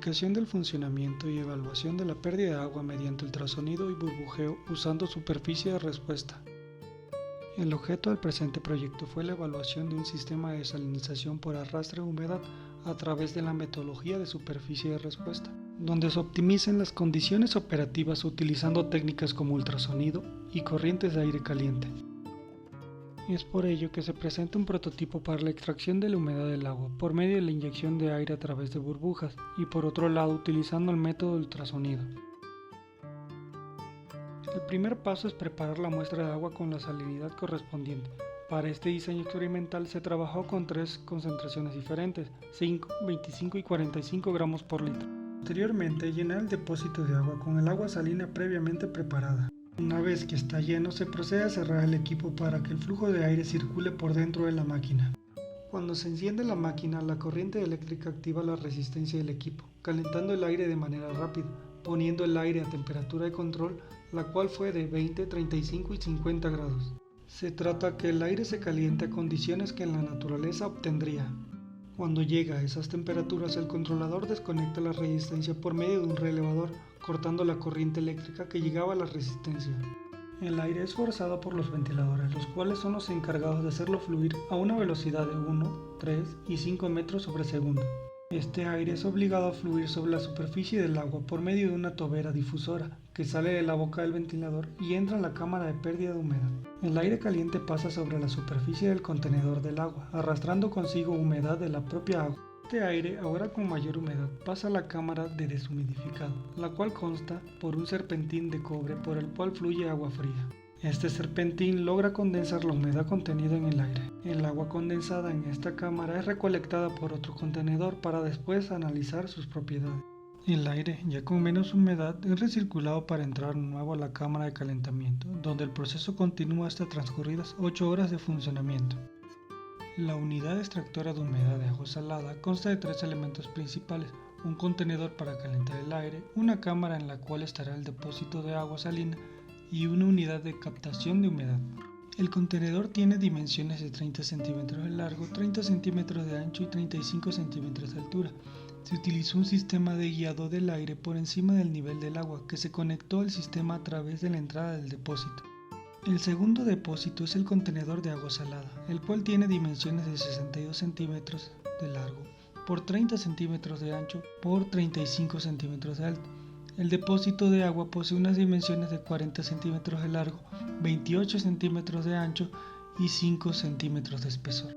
Explicación del funcionamiento y evaluación de la pérdida de agua mediante ultrasonido y burbujeo usando superficie de respuesta. El objeto del presente proyecto fue la evaluación de un sistema de desalinización por arrastre de humedad a través de la metodología de superficie de respuesta, donde se optimicen las condiciones operativas utilizando técnicas como ultrasonido y corrientes de aire caliente. Es por ello que se presenta un prototipo para la extracción de la humedad del agua por medio de la inyección de aire a través de burbujas y por otro lado utilizando el método de ultrasonido. El primer paso es preparar la muestra de agua con la salinidad correspondiente. Para este diseño experimental se trabajó con 3 concentraciones diferentes, 5, 25 y 45 gramos por litro. Posteriormente, llenar el depósito de agua con el agua salina previamente preparada. Una vez que está lleno, se procede a cerrar el equipo para que el flujo de aire circule por dentro de la máquina. Cuando se enciende la máquina, la corriente eléctrica activa la resistencia del equipo, calentando el aire de manera rápida, poniendo el aire a temperatura de control, la cual fue de 20, 35 y 50 grados. Se trata que el aire se caliente a condiciones que en la naturaleza obtendría. Cuando llega a esas temperaturas, el controlador desconecta la resistencia por medio de un relevador, cortando la corriente eléctrica que llegaba a la resistencia. El aire es forzado por los ventiladores, los cuales son los encargados de hacerlo fluir a una velocidad de 1, 3 y 5 metros sobre segundo. Este aire es obligado a fluir sobre la superficie del agua por medio de una tobera difusora que sale de la boca del ventilador y entra en la cámara de pérdida de humedad. El aire caliente pasa sobre la superficie del contenedor del agua, arrastrando consigo humedad de la propia agua. Este aire, ahora con mayor humedad, pasa a la cámara de deshumidificado, la cual consta por un serpentín de cobre por el cual fluye agua fría. Este serpentín logra condensar la humedad contenida en el aire. El agua condensada en esta cámara es recolectada por otro contenedor para después analizar sus propiedades. El aire, ya con menos humedad, es recirculado para entrar nuevo a la cámara de calentamiento, donde el proceso continúa hasta transcurridas 8 horas de funcionamiento. La unidad extractora de humedad de agua salada consta de 3 elementos principales: un contenedor para calentar el aire, una cámara en la cual estará el depósito de agua salina y una unidad de captación de humedad. El contenedor tiene dimensiones de 30 centímetros de largo, 30 centímetros de ancho y 35 centímetros de altura. Se utilizó un sistema de guiado del aire por encima del nivel del agua que se conectó al sistema a través de la entrada del depósito. El segundo depósito es el contenedor de agua salada, el cual tiene dimensiones de 62 centímetros de largo por 30 centímetros de ancho por 35 centímetros de alto. El depósito de agua posee unas dimensiones de 40 centímetros de largo, 28 centímetros de ancho y 5 centímetros de espesor.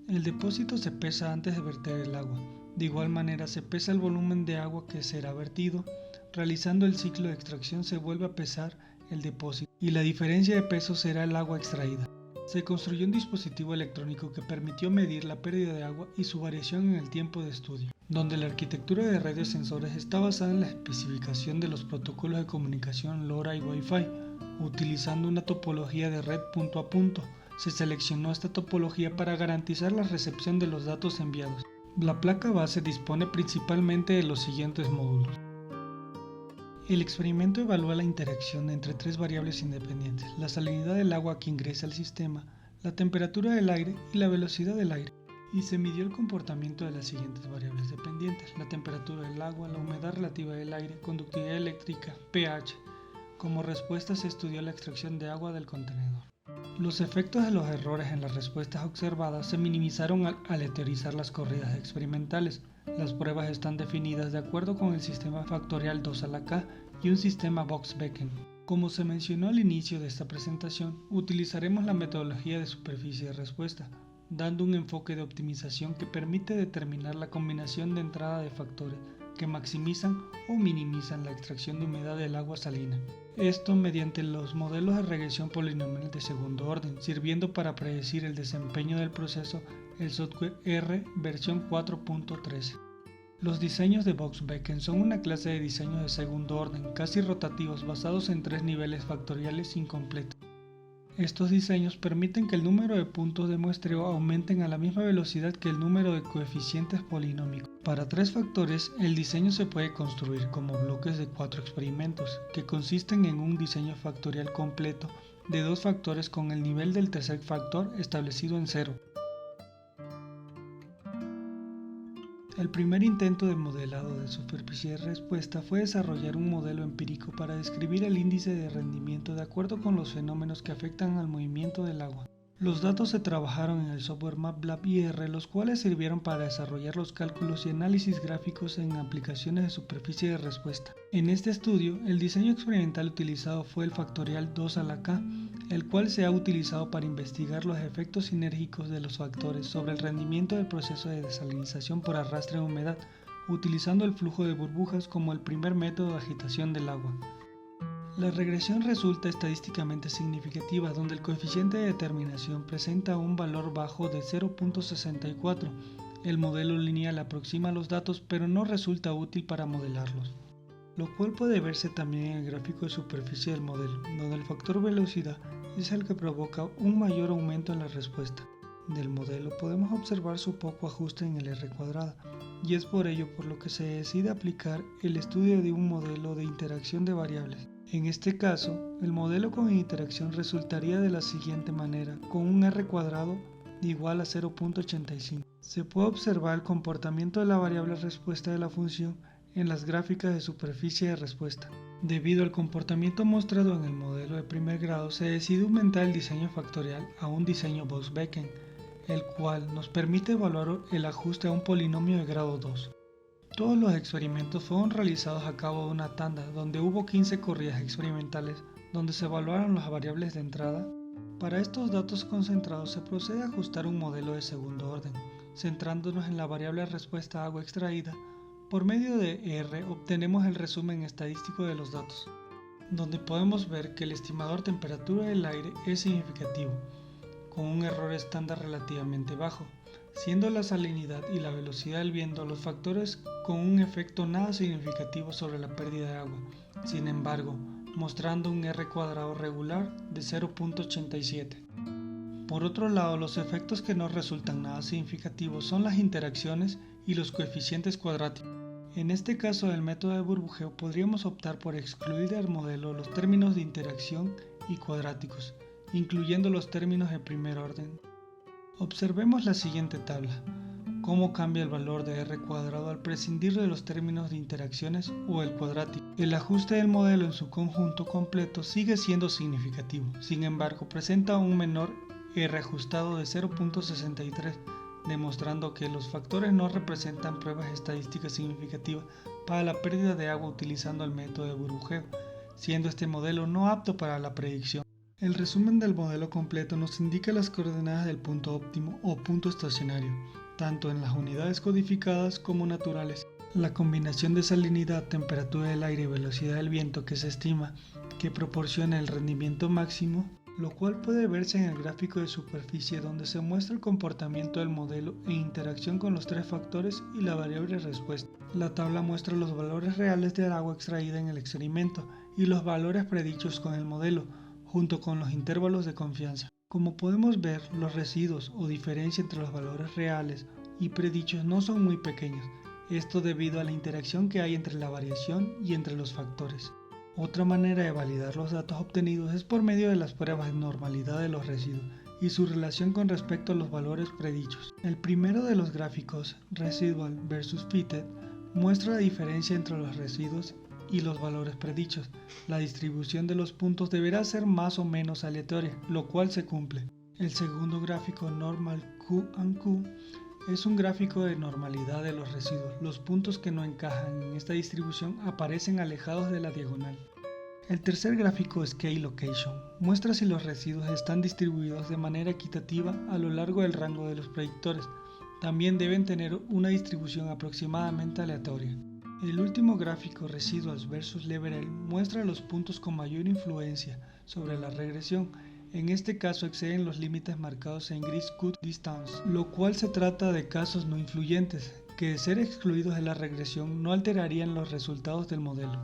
El depósito se pesa antes de verter el agua. De igual manera se pesa el volumen de agua que será vertido. Realizando el ciclo de extracción se vuelve a pesar el depósito y la diferencia de peso será el agua extraída. Se construyó un dispositivo electrónico que permitió medir la pérdida de agua y su variación en el tiempo de estudio, donde la arquitectura de redes sensores está basada en la especificación de los protocolos de comunicación LoRa y Wi-Fi. Utilizando una topología de red punto a punto, se seleccionó esta topología para garantizar la recepción de los datos enviados. La placa base dispone principalmente de los siguientes módulos. El experimento evalúa la interacción entre 3 variables independientes: la salinidad del agua que ingresa al sistema, la temperatura del aire y la velocidad del aire. Y se midió el comportamiento de las siguientes variables dependientes: la temperatura del agua, la humedad relativa del aire, conductividad eléctrica, pH. Como respuesta se estudió la extracción de agua del contenedor. Los efectos de los errores en las respuestas observadas se minimizaron al aleatorizar las corridas experimentales. Las pruebas están definidas de acuerdo con el sistema factorial 2 a la K y un sistema Box-Becken. Como se mencionó al inicio de esta presentación, utilizaremos la metodología de superficie de respuesta, dando un enfoque de optimización que permite determinar la combinación de entrada de factores que maximizan o minimizan la extracción de humedad del agua salina. Esto mediante los modelos de regresión polinomial de segundo orden, sirviendo para predecir el desempeño del proceso el software R versión 4.13. Los diseños de Box-Becken son una clase de diseños de segundo orden, casi rotativos, basados en 3 niveles factoriales incompletos. Estos diseños permiten que el número de puntos de muestreo aumenten a la misma velocidad que el número de coeficientes polinómicos. Para 3 factores, el diseño se puede construir como bloques de 4 experimentos, que consisten en un diseño factorial completo de 2 factores con el nivel del tercer factor establecido en 0. El primer intento de modelado de superficie de respuesta fue desarrollar un modelo empírico para describir el índice de rendimiento de acuerdo con los fenómenos que afectan al movimiento del agua. Los datos se trabajaron en el software MATLAB y R, los cuales sirvieron para desarrollar los cálculos y análisis gráficos en aplicaciones de superficie de respuesta. En este estudio, el diseño experimental utilizado fue el factorial 2 a la K, el cual se ha utilizado para investigar los efectos sinérgicos de los factores sobre el rendimiento del proceso de desalinización por arrastre de humedad, utilizando el flujo de burbujas como el primer método de agitación del agua. La regresión resulta estadísticamente significativa, donde el coeficiente de determinación presenta un valor bajo de 0.64. El modelo lineal aproxima los datos, pero no resulta útil para modelarlos, lo cual puede verse también en el gráfico de superficie del modelo, donde el factor velocidad es el que provoca un mayor aumento en la respuesta del modelo. Podemos observar su poco ajuste en el R², y es por ello por lo que se decide aplicar el estudio de un modelo de interacción de variables. En este caso, el modelo con interacción resultaría de la siguiente manera, con un R² igual a 0.85. Se puede observar el comportamiento de la variable respuesta de la función en las gráficas de superficie de respuesta. Debido al comportamiento mostrado en el modelo de primer grado, se decide aumentar el diseño factorial a un diseño Box-Becken, el cual nos permite evaluar el ajuste a un polinomio de grado 2. Todos los experimentos fueron realizados a cabo de una tanda, donde hubo 15 corridas experimentales, donde se evaluaron las variables de entrada. Para estos datos concentrados se procede a ajustar un modelo de segundo orden, centrándonos en la variable respuesta agua extraída. Por medio de R obtenemos el resumen estadístico de los datos, donde podemos ver que el estimador temperatura del aire es significativo, con un error estándar relativamente bajo, siendo la salinidad y la velocidad del viento los factores con un efecto nada significativo sobre la pérdida de agua, sin embargo, mostrando un R² regular de 0.87. Por otro lado, los efectos que no resultan nada significativos son las interacciones y los coeficientes cuadráticos. En este caso del método de burbujeo podríamos optar por excluir del modelo los términos de interacción y cuadráticos, incluyendo los términos de primer orden. Observemos la siguiente tabla, cómo cambia el valor de R² al prescindir de los términos de interacciones o el cuadrático. El ajuste del modelo en su conjunto completo sigue siendo significativo, sin embargo presenta un menor R ajustado de 0.63, demostrando que los factores no representan pruebas estadísticas significativas para la pérdida de agua utilizando el método de burbujeo, siendo este modelo no apto para la predicción. El resumen del modelo completo nos indica las coordenadas del punto óptimo o punto estacionario, tanto en las unidades codificadas como naturales. La combinación de salinidad, temperatura del aire y velocidad del viento que se estima que proporciona el rendimiento máximo, lo cual puede verse en el gráfico de superficie donde se muestra el comportamiento del modelo en interacción con los tres factores y la variable respuesta. La tabla muestra los valores reales del agua extraída en el experimento y los valores predichos con el modelo, junto con los intervalos de confianza. Como podemos ver, los residuos o diferencia entre los valores reales y predichos no son muy pequeños, esto debido a la interacción que hay entre la variación y entre los factores. Otra manera de validar los datos obtenidos es por medio de las pruebas de normalidad de los residuos y su relación con respecto a los valores predichos. El primero de los gráficos, residual versus fitted, muestra la diferencia entre los residuos y los valores predichos. La distribución de los puntos deberá ser más o menos aleatoria, lo cual se cumple. El segundo gráfico, normal Q&Q, es un gráfico de normalidad de los residuos. Los puntos que no encajan en esta distribución aparecen alejados de la diagonal. El tercer gráfico, Scale Location, muestra si los residuos están distribuidos de manera equitativa a lo largo del rango de los predictores. También deben tener una distribución aproximadamente aleatoria. El último gráfico, Residuals versus Leverage, muestra los puntos con mayor influencia sobre la regresión. En este caso exceden los límites marcados en gris cut distance, lo cual se trata de casos no influyentes, que de ser excluidos de la regresión no alterarían los resultados del modelo.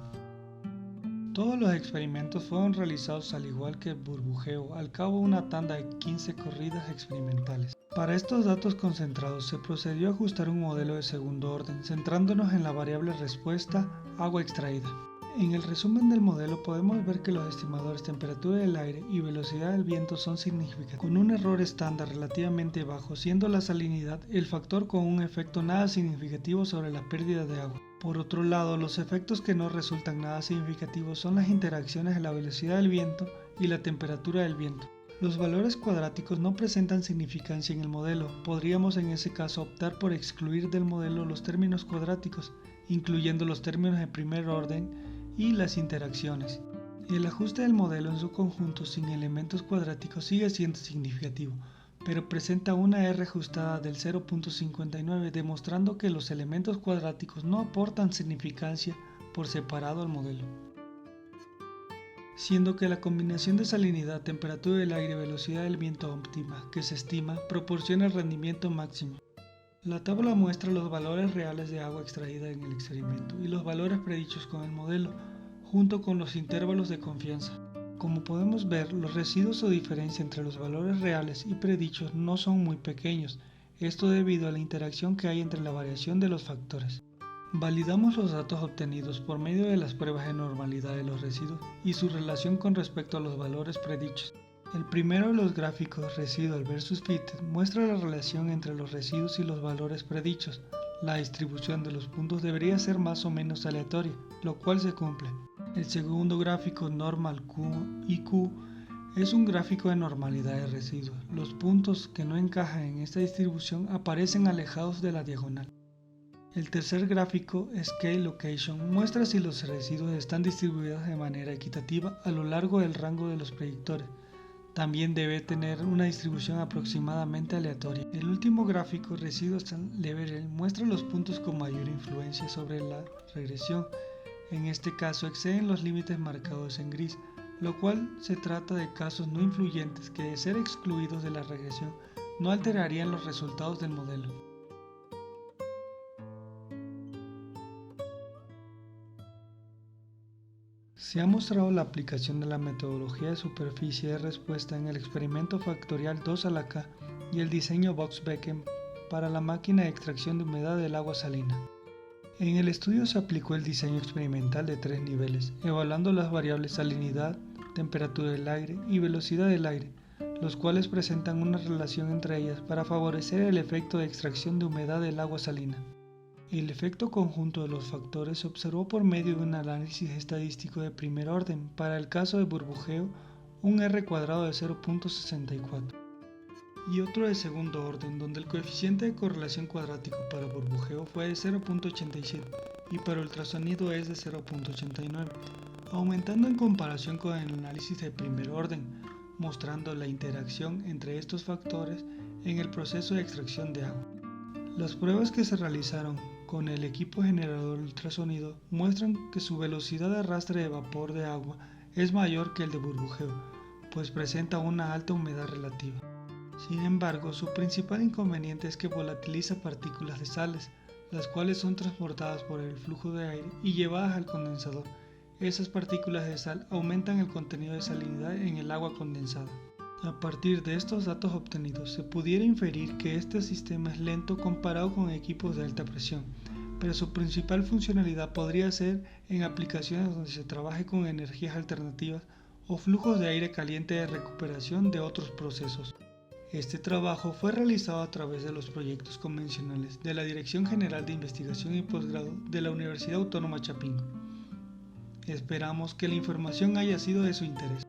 Todos los experimentos fueron realizados al igual que el burbujeo, al cabo de una tanda de 15 corridas experimentales. Para estos datos concentrados se procedió a ajustar un modelo de segundo orden, centrándonos en la variable respuesta agua extraída. En el resumen del modelo podemos ver que los estimadores temperatura del aire y velocidad del viento son significativos, con un error estándar relativamente bajo, siendo la salinidad el factor con un efecto nada significativo sobre la pérdida de agua. Por otro lado, los efectos que no resultan nada significativos son las interacciones de la velocidad del viento y la temperatura del viento. Los valores cuadráticos no presentan significancia en el modelo. Podríamos en ese caso optar por excluir del modelo los términos cuadráticos, incluyendo los términos de primer orden y las interacciones. El ajuste del modelo en su conjunto sin elementos cuadráticos sigue siendo significativo, pero presenta una R ajustada del 0.59, demostrando que los elementos cuadráticos no aportan significancia por separado al modelo. Siendo que la combinación de salinidad, temperatura del aire y velocidad del viento óptima que se estima proporciona el rendimiento máximo. La tabla muestra los valores reales de agua extraída en el experimento y los valores predichos con el modelo, junto con los intervalos de confianza. Como podemos ver, los residuos o diferencia entre los valores reales y predichos no son muy pequeños, esto debido a la interacción que hay entre la variación de los factores. Validamos los datos obtenidos por medio de las pruebas de normalidad de los residuos y su relación con respecto a los valores predichos. El primero de los gráficos residual versus fitted muestra la relación entre los residuos y los valores predichos. La distribución de los puntos debería ser más o menos aleatoria, lo cual se cumple. El segundo gráfico normal Q y Q es un gráfico de normalidad de residuos. Los puntos que no encajan en esta distribución aparecen alejados de la diagonal. El tercer gráfico, Scale Location, muestra si los residuos están distribuidos de manera equitativa a lo largo del rango de los predictores. También debe tener una distribución aproximadamente aleatoria. El último gráfico, Residuos Leverage, muestra los puntos con mayor influencia sobre la regresión. En este caso exceden los límites marcados en gris, lo cual se trata de casos no influyentes que, de ser excluidos de la regresión, no alterarían los resultados del modelo. Se ha mostrado la aplicación de la metodología de superficie de respuesta en el experimento factorial 2 a la K y el diseño Box-Becken para la máquina de extracción de humedad del agua salina. En el estudio se aplicó el diseño experimental de 3 niveles, evaluando las variables salinidad, temperatura del aire y velocidad del aire, los cuales presentan una relación entre ellas para favorecer el efecto de extracción de humedad del agua salina. El efecto conjunto de los factores se observó por medio de un análisis estadístico de primer orden. Para el caso de burbujeo, un R cuadrado de 0.64 y otro de segundo orden, donde el coeficiente de correlación cuadrático para burbujeo fue de 0.87 y para ultrasonido es de 0.89, aumentando en comparación con el análisis de primer orden, mostrando la interacción entre estos factores en el proceso de extracción de agua. Las pruebas que se realizaron con el equipo generador de ultrasonido muestran que su velocidad de arrastre de vapor de agua es mayor que el de burbujeo, pues presenta una alta humedad relativa. Sin embargo, su principal inconveniente es que volatiliza partículas de sales, las cuales son transportadas por el flujo de aire y llevadas al condensador. Esas partículas de sal aumentan el contenido de salinidad en el agua condensada. A partir de estos datos obtenidos, se pudiera inferir que este sistema es lento comparado con equipos de alta presión, pero su principal funcionalidad podría ser en aplicaciones donde se trabaje con energías alternativas o flujos de aire caliente de recuperación de otros procesos. Este trabajo fue realizado a través de los proyectos convencionales de la Dirección General de Investigación y Posgrado de la Universidad Autónoma Chapingo. Esperamos que la información haya sido de su interés.